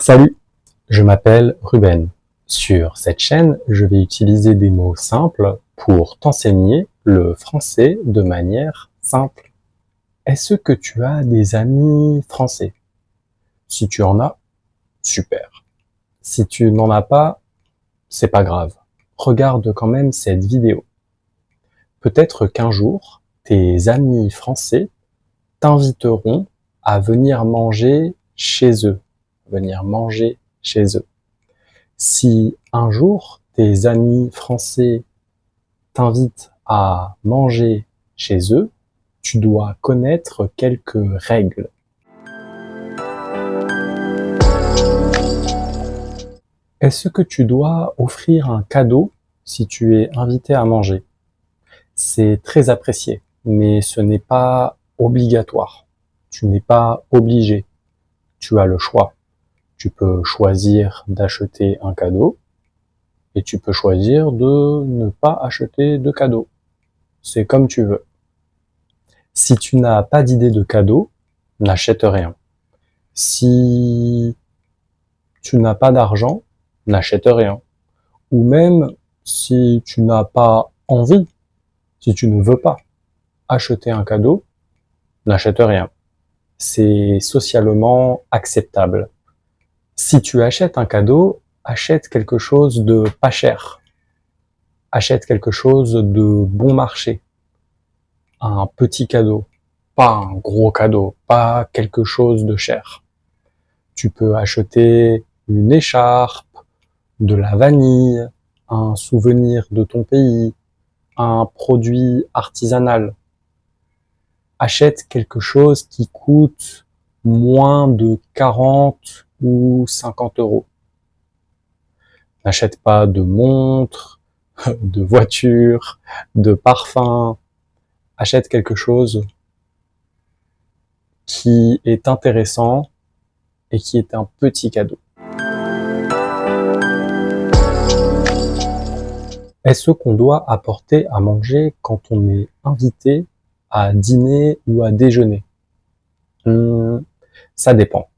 Salut, je m'appelle Ruben. Sur cette chaîne, je vais utiliser des mots simples pour t'enseigner le français de manière simple. Est-ce que tu as des amis français? Si tu en as, super. Si tu n'en as pas, c'est pas grave. Regarde quand même cette vidéo. Peut-être qu'un jour, tes amis français t'inviteront à venir manger chez eux. Venir manger chez eux. Si un jour tes amis français t'invitent à manger chez eux, tu dois connaître quelques règles. Est-ce que tu dois offrir un cadeau si tu es invité à manger? C'est très apprécié, mais ce n'est pas obligatoire. Tu n'es pas obligé. Tu as le choix. Tu peux choisir d'acheter un cadeau et tu peux choisir de ne pas acheter de cadeau. C'est comme tu veux. Si tu n'as pas d'idée de cadeau, n'achète rien. Si tu n'as pas d'argent, n'achète rien. Ou même si tu n'as pas envie, si tu ne veux pas acheter un cadeau, n'achète rien. C'est socialement acceptable. Si tu achètes un cadeau, achète quelque chose de pas cher. Achète quelque chose de bon marché. Un petit cadeau, pas un gros cadeau, pas quelque chose de cher. Tu peux acheter une écharpe, de la vanille, un souvenir de ton pays, un produit artisanal. Achète quelque chose qui coûte moins de 40 ou 50 euros. N'achète pas de montres, de voitures, de parfums. Achète quelque chose qui est intéressant et qui est un petit cadeau. Est-ce qu'on doit apporter à manger quand on est invité à dîner ou à déjeuner? Ça dépend.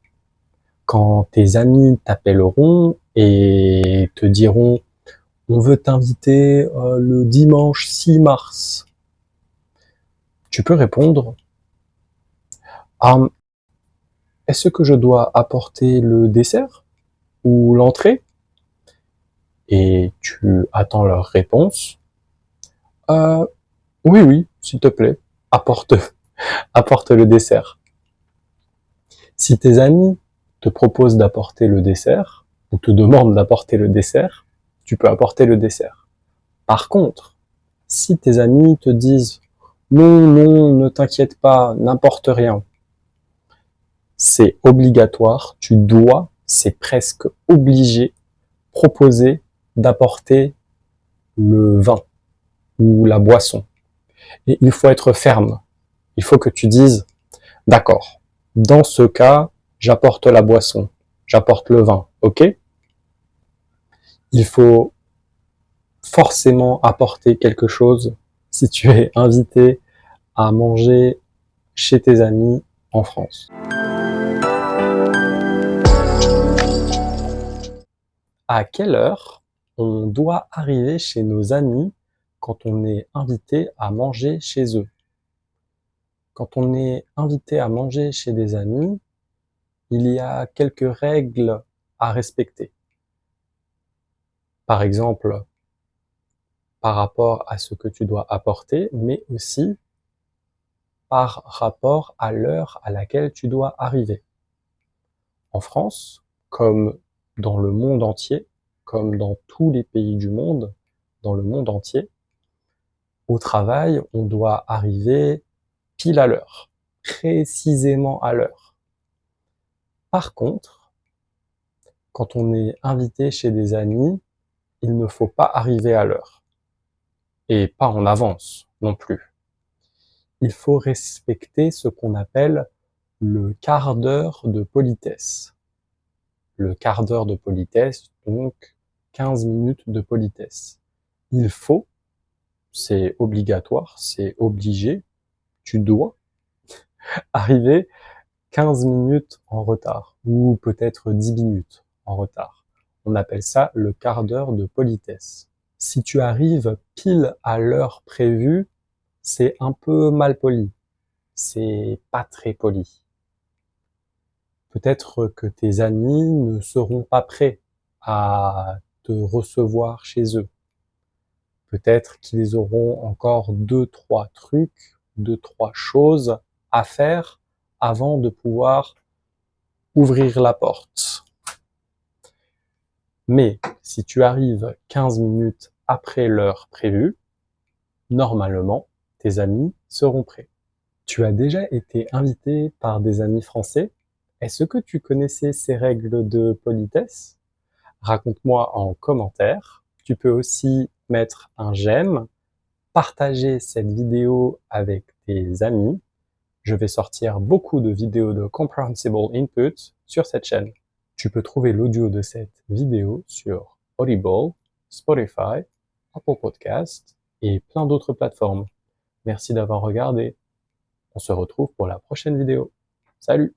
Quand tes amis t'appelleront et te diront « On veut t'inviter le dimanche 6 mars », tu peux répondre « Est-ce que je dois apporter le dessert ou l'entrée ?» Et tu attends leur réponse. Oui, oui, s'il te plaît, apporte le dessert. Si tes amis te proposent d'apporter le dessert, ou te demandent d'apporter le dessert, tu peux apporter le dessert. Par contre, si tes amis te disent « Non, non, ne t'inquiète pas, n'importe rien », c'est obligatoire, tu dois, c'est presque obligé, proposer d'apporter le vin ou la boisson. Et il faut être ferme. Il faut que tu dises « D'accord, dans ce cas, j'apporte la boisson, j'apporte le vin, ok ?» Il faut forcément apporter quelque chose si tu es invité à manger chez tes amis en France. À quelle heure on doit arriver chez nos amis quand on est invité à manger chez eux? Quand on est invité à manger chez des amis, il y a quelques règles à respecter. Par exemple, par rapport à ce que tu dois apporter, mais aussi par rapport à l'heure à laquelle tu dois arriver. En France, comme dans le monde entier, comme dans tous les pays du monde, dans le monde entier, au travail, on doit arriver pile à l'heure, précisément à l'heure. Par contre, quand on est invité chez des amis, il ne faut pas arriver à l'heure. Et pas en avance non plus. Il faut respecter ce qu'on appelle le quart d'heure de politesse. Le quart d'heure de politesse, donc 15 minutes de politesse. Il faut, c'est obligatoire, c'est obligé, tu dois arriver 15 minutes en retard, ou peut-être 10 minutes en retard. On appelle ça le quart d'heure de politesse. Si tu arrives pile à l'heure prévue, c'est un peu mal poli. C'est pas très poli. Peut-être que tes amis ne seront pas prêts à te recevoir chez eux. Peut-être qu'ils auront encore 2-3 trucs, 2-3 choses à faire avant de pouvoir ouvrir la porte. Mais si tu arrives 15 minutes après l'heure prévue, normalement, tes amis seront prêts. Tu as déjà été invité par des amis français? Est-ce que tu connaissais ces règles de politesse? Raconte-moi en commentaire. Tu peux aussi mettre un j'aime, partager cette vidéo avec tes amis. Je vais sortir beaucoup de vidéos de Comprehensible Input sur cette chaîne. Tu peux trouver l'audio de cette vidéo sur Audible, Spotify, Apple Podcasts et plein d'autres plateformes. Merci d'avoir regardé. On se retrouve pour la prochaine vidéo. Salut!